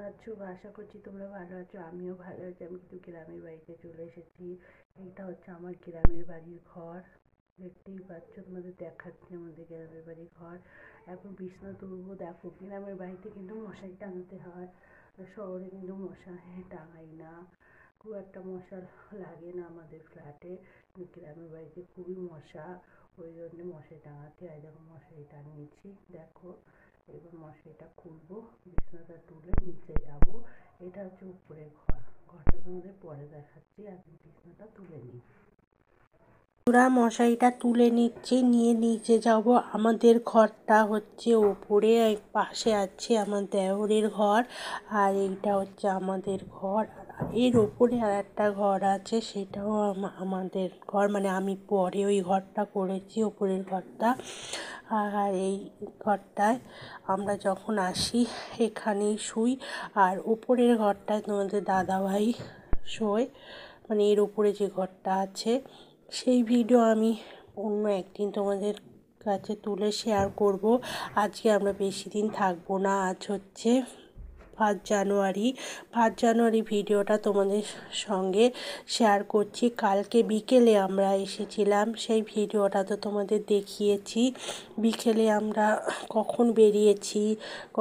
আছো? আশা করছি তোমরা ভালো আছো। আমিও ভালো আছি। আমি কিন্তু গ্রামের বাড়িতে চলে এসেছি। এইটা হচ্ছে আমার গ্রামের বাড়ির ঘর। দেখতেই পাচ্ছ, তোমাদের দেখাচ্ছি আমাদের গ্রামের বাড়ির ঘর। এখন বিছানা তুলবো। দেখো, গ্রামের বাড়িতে কিন্তু মশারি টাঙাতে হয়, শহরে কিন্তু মশারি টাঙাই না। খুব একটা মশা লাগে না আমাদের ফ্ল্যাটে। গ্রামের বাড়িতে খুবই মশা, ওই জন্য মশারি টাঙাতে হয়। দেখো, মশারি টাঙিয়েছি। দেখো, এবার মশারিটা খুলবো, বিছানাটা তুলে নিচে যাবো। এটা হচ্ছে উপরের ঘর। ঘরটা তোমাদের পরে দেখাচ্ছি, এখন বিছানাটা তুলে নিই। পুরা মশারিটা তুলে নিচ্ছি, নিয়ে নিচে যাব। আমাদের ঘরটা হচ্ছে ওপরে, পাশে আছে আমার দেওরের ঘর, আর এইটা হচ্ছে আমাদের ঘর। এর ওপরে আর একটা ঘর আছে, সেটাও আমাদের ঘর, মানে আমি পরে ওই ঘরটা করেছি, ওপরের ঘরটা। আর এই ঘরটায় আমরা যখন আসি এখানেই শুই। আর ওপরের ঘরটায় তোমাদের দাদাভাই শোয়, মানে এর উপরে যে ঘরটা আছে। সেই ভিডিও আমি অন্য একদিন তোমাদের কাছে তুলে শেয়ার করব। আজকে আমরা বেশি দিন থাকবো না। আজ হচ্ছে 5 জানুয়ারি। 5 জানুয়ারি ভিডিওটা তোমাদের সঙ্গে শেয়ার করছি। কালকে বিকেলে আমরা এসেছিলাম, সেই ভিডিওটা তো তোমাদের দেখিয়েছি। বিকেলে আমরা কখন বেরিয়েছি,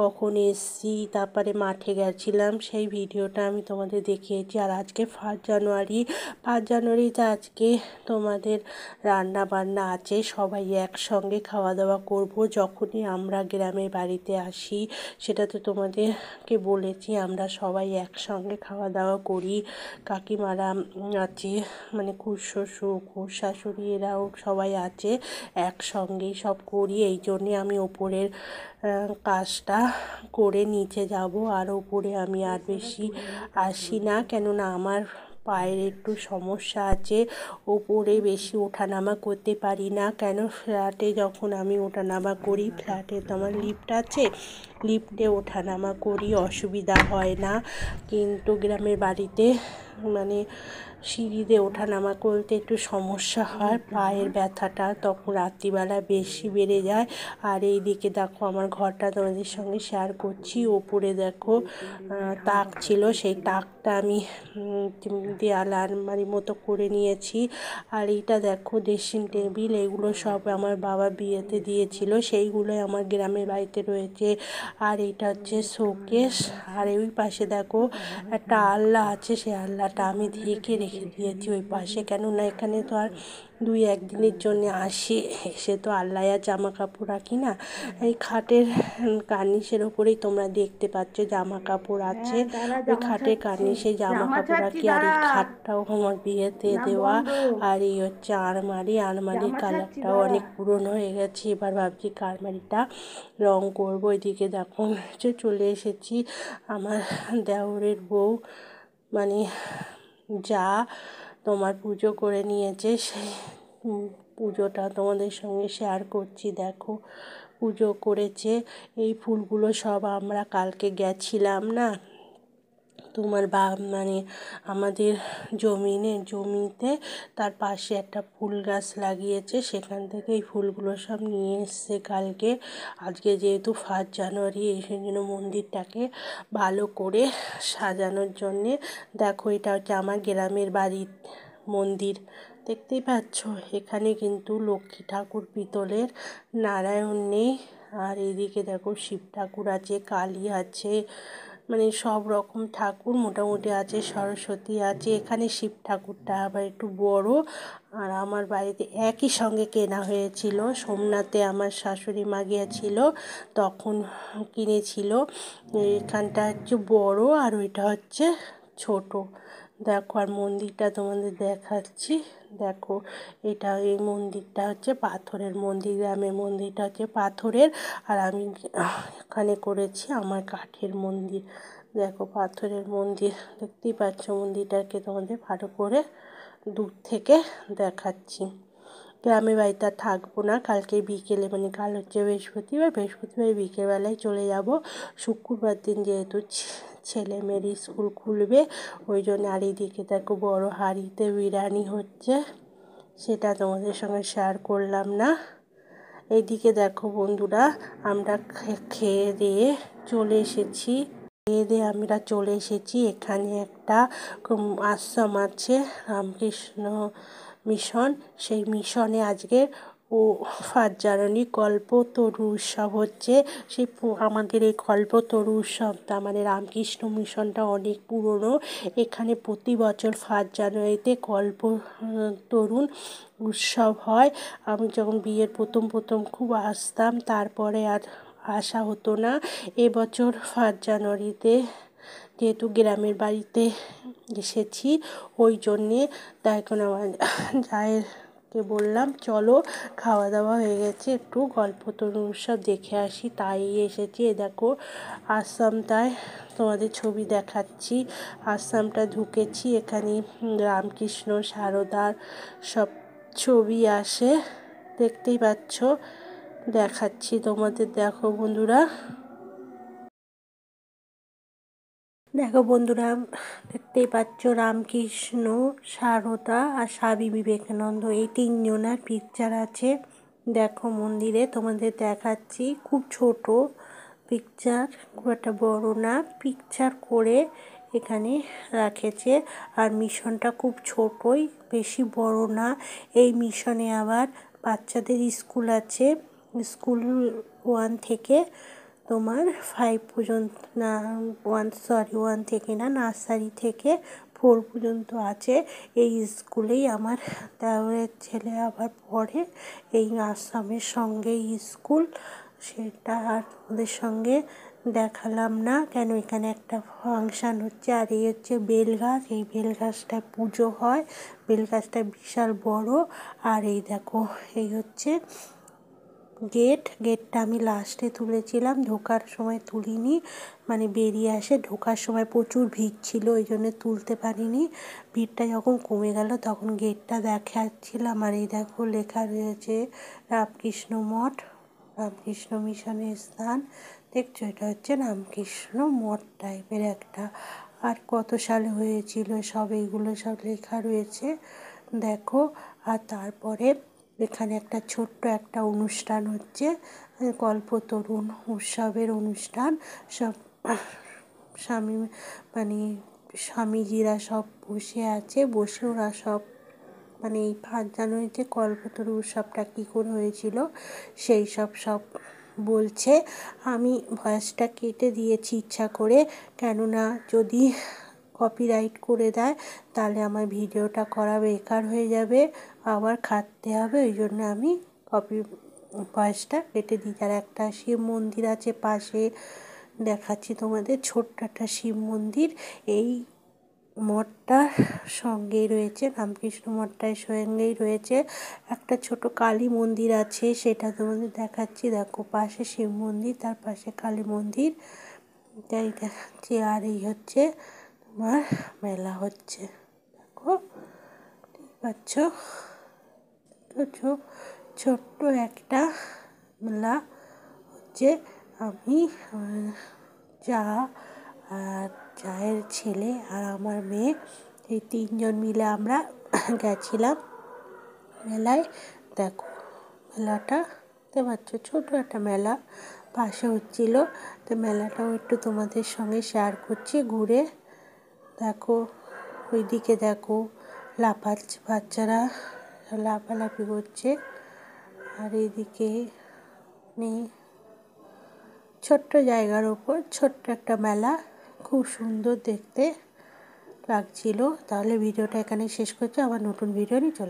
কখন এসছি, তারপরে মাঠে গেছিলাম, সেই ভিডিওটা আমি তোমাদের দেখিয়েছি। আর আজকে 5 জানুয়ারি। 5 জানুয়ারিতে আজকে তোমাদের রান্না বান্না আছে, সবাই একসঙ্গে খাওয়া দাওয়া করব। যখনই আমরা গ্রামের বাড়িতে আসি, সেটা তো তোমাদেরকে বলেছি, আমরা সবাই একসঙ্গে খাওয়া দাওয়া করি। কাকিমারা আছে, মানে খুড়শ্বশুর খুড়শাশুড়ি, এরাও সবাই আছে, একসঙ্গেই সব করি। এই জন্যে আমি ওপরের কাজটা করে নিচে যাব। আর ওপরে আমি আর বেশি আসি না, কেননা আমার পায়ের একটু সমস্যা আছে। ওপরে বেশি ওঠানামা করতে পারি না, কেন ফ্ল্যাটে যখন আমি ওঠানামা করি, ফ্ল্যাটে তো আমার লিফট আছে, লিফটে ওঠানামা করি, অসুবিধা হয় না। কিন্তু গ্রামের বাড়িতে মানে সিঁড়িতে ওঠানামা করতে একটু সমস্যা হয়, পায়ের ব্যথাটা তখন রাত্রিবেলা বেশি বেড়ে যায়। আর এই দিকে দেখো, আমার ঘরটা তোমাদের সঙ্গে শেয়ার করছি। ওপরে দেখো তাক ছিল, সেই তাকটা আমি দেয়াল আলমারির মতো করে নিয়েছি। আর এইটা দেখো ড্রেসিং টেবিল, এগুলো সব আমার বাবা বিয়েতে দিয়েছিল, সেইগুলোই আমার গ্রামের বাড়িতে রয়েছে। আর এইটা হচ্ছে শোকেস। আর ওই পাশে দেখো একটা আলনা আছে, সেই আলনাটা আমি ঢেকে রেখে দিয়েছি ওই পাশে, কেননা এখানে তো আর 2-1 দিনের জন্য আসি, এসে তো আলনায় আর জামা কাপড় রাখি না। এই খাটের কার্নিশের ওপরেই তোমরা দেখতে পাচ্ছ জামা কাপড় আছে, ওই খাটের কার্নিশে জামা কাপড় রাখি। আর এই খাটটাও আমার বিয়েতে দেওয়া। আর এই হচ্ছে আলমারি, আলমারির কালারটাও অনেক পুরনো হয়ে গেছে। এবার ভাবছি আলমারিটা রং করবো। এদিকে দেখো চলে এসেছি, আমার দেওরের বউ, মানে যা তোমার পুজো করে নিয়েছে, সেই পুজোটা তোমাদের সঙ্গে শেয়ার করছি। দেখো, পুজো করেছে। এই ফুলগুলো সব আমরা কালকে গেছিলাম না তোমার মানে আমাদের জমিতে, তার পাশে একটা ফুল গাছ লাগিয়েছে, সেখান থেকে এই ফুলগুলো সব নিয়ে এসছে কালকে। আজকে যেহেতু 5 জানুয়ারি, এই জন্য মন্দিরটাকে ভালো করে সাজানোর জন্যে। দেখো, এটা হচ্ছে আমার গ্রামের বাড়ির মন্দির, দেখতেই পাচ্ছ। এখানে কিন্তু লক্ষ্মী ঠাকুর পিতলের, নারায়ণ নেই। আর এদিকে দেখো শিব ঠাকুর আছে, কালী আছে, মানে সব রকম ঠাকুর মোটামুটি আছে, সরস্বতী আছে। এখানে শিব ঠাকুরটা আবার একটু বড়। আর আমার বাড়িতে একই সঙ্গে কেনা হয়েছিল, সোমনাথে আমার শাশুড়ি মা গিয়েছিল তখন কিনেছিল। এখানটা হচ্ছে বড়, আর ওইটা হচ্ছে ছোট। দেখো, আর মন্দিরটা তোমাদের দেখাচ্ছি। দেখো, এটা এই মন্দিরটা হচ্ছে পাথরের মন্দির, গ্রামের মন্দিরটা হচ্ছে পাথরের। আর আমি এখানে করেছি আমার কাঠের মন্দির। দেখো, পাথরের মন্দির, দেখতেই পাচ্ছ। মন্দিরটাকে তোমাদের ভালো করে দূর থেকে দেখাচ্ছি। গ্রামের বাড়িতে আর থাকবো না, কালকে বিকেলে, মানে কাল হচ্ছে বৃহস্পতিবার, বৃহস্পতিবার বিকেলবেলায় চলে যাব। শুক্রবার দিন যেহেতু ছেলে মেয়ের স্কুল খুলবে, ওই জন্য। আর এইদিকে দেখো বড় হাঁড়িতে বিরিয়ানি হচ্ছে, সেটা তোমাদের সঙ্গে শেয়ার করলাম না। এইদিকে দেখো বন্ধুরা, আমরা খেয়ে দিয়ে চলে এসেছি। এদের আমরা চলে এসেছি। এখানে একটা আশ্রম আছে, রামকৃষ্ণ মিশন। সেই মিশনে আজকে ফার্স্ট জানুয়ারি কল্পতরু উৎসব হচ্ছে। আমাদের এই কল্পতরু উৎসবটা মানে রামকৃষ্ণ মিশনটা অনেক পুরনো। এখানে প্রতি বছর ফার্স্ট জানুয়ারিতে কল্পতরুণ উৎসব হয়। আমি যখন বিয়ের প্রথম খুব আসতাম, তারপরে আর আসা হতো না। এবছর ফার্স্ট জানুয়ারিতে যেহেতু গ্রামের বাড়িতে এসেছি, ওই জন্যে তাই এখন আমার জায়েরকে বললাম চলো, খাওয়া দাওয়া হয়ে গেছে, একটু কল্পতরু উৎসব দেখে আসি, তাই এসেছি। দেখো আশ্রমটায় তোমাদের ছবি দেখাচ্ছি। আশ্রমটা ঢুকেছি, এখানে রামকৃষ্ণ সারদার সব ছবি আসে, দেখতেই পাচ্ছ, দেখাচ্ছি তোমাদের। দেখো বন্ধুরা, দেখতেই পাচ্ছ রামকৃষ্ণ, সারদা আর স্বামী বিবেকানন্দ, এই তিনজনার পিকচার আছে। দেখো মন্দিরে তোমাদের দেখাচ্ছি, খুব ছোট পিকচার, খুব একটা বড় না, পিকচার করে এখানে রাখেছে। আর মিশনটা খুব ছোটই, বেশি বড় না। এই মিশনে আবার বাচ্চাদের স্কুল আছে, স্কুল 1 থেকে তোমার 5 পর্যন্ত, না 1 থেকে না, নার্সারি থেকে 4 পর্যন্ত আছে। এই স্কুলেই আমার দেওরের ছেলে আবার পড়ে, এই আশ্রমের সঙ্গেই স্কুল। সেটা আর ওদের সঙ্গে দেখালাম না, কেন এখানে একটা ফাংশান হচ্ছে। আর এই হচ্ছে বেলগাছ, এই বেলগাছটায় পুজো হয়, বেলগাছটা বিশাল বড়। আর এই দেখো, এই হচ্ছে গেটটা আমি লাস্টে তুলেছিলাম, ঢোকার সময় তুলিনি, মানে বেরিয়ে আসে। ঢোকার সময় প্রচুর ভিড় ছিল, ওই জন্য তুলতে পারিনি। ভিড়টা যখন কমে গেল তখন গেটটা দেখাচ্ছিলাম। আর এই দেখো লেখা রয়েছে রামকৃষ্ণ মঠ, রামকৃষ্ণ মিশনের স্থান। দেখছো, এটা হচ্ছে রামকৃষ্ণ মঠ টাইপের একটা। আর কত সালে হয়েছিল সব, এইগুলো সব লেখা রয়েছে, দেখো। আর তারপরে এখানে একটা ছোট্ট একটা অনুষ্ঠান হচ্ছে, কল্পতরুণ উৎসবের অনুষ্ঠান। সব স্বামী মানে স্বামীজিরা সব বসে আছে, বসে ওরা সব মানে এই 5 জানুয়ারিতে কল্পতরু উৎসবটা কী করে হয়েছিল সেই সব বলছে। আমি ভয়েসটা কেটে দিয়েছি ইচ্ছা করে, কেননা যদি কপিরাইট করে দেয় তাহলে আমার ভিডিওটা করা বেকার হয়ে যাবে, আবার খাটতে হবে। ওই জন্য আমি ভয়েসটা কেটে দিই। আর একটা শিব মন্দির আছে পাশে, দেখাচ্ছি তোমাদের, ছোট্ট একটা শিব মন্দির। এই মঠটার সঙ্গেই রয়েছে, রামকৃষ্ণ মঠটার সঙ্গেই রয়েছে একটা ছোট কালী মন্দির আছে, সেটা তোমাদের দেখাচ্ছি। দেখো পাশে শিব মন্দির, তার পাশে কালী মন্দির, তাই দেখাচ্ছি। আর এই হচ্ছে তোমার মেলা হচ্ছে, দেখো ঠিক পাচ্ছ, ছোট্ট একটা মেলা হচ্ছে। আমি যা আর জায়ের ছেলে আর আমার মেয়ে, এই 3 জন মিলে আমরা গেছিলাম মেলায়। দেখো মেলাটা দেখতে পাচ্ছ, ছোটো একটা মেলা পাশে হচ্ছিল, তো মেলাটাও একটু তোমাদের সঙ্গে শেয়ার করছি ঘুরে। দেখো ওইদিকে দেখো লাফাচ্ছে, বাচ্চারা লাফালাফি করছে। আর এইদিকে নেই, ছোট্ট জায়গার ওপর ছোট্ট একটা মেলা, খুব সুন্দর দেখতে লাগছিল। তাহলে ভিডিওটা এখানে শেষ করছি, আবার নতুন ভিডিও নিয়ে চলে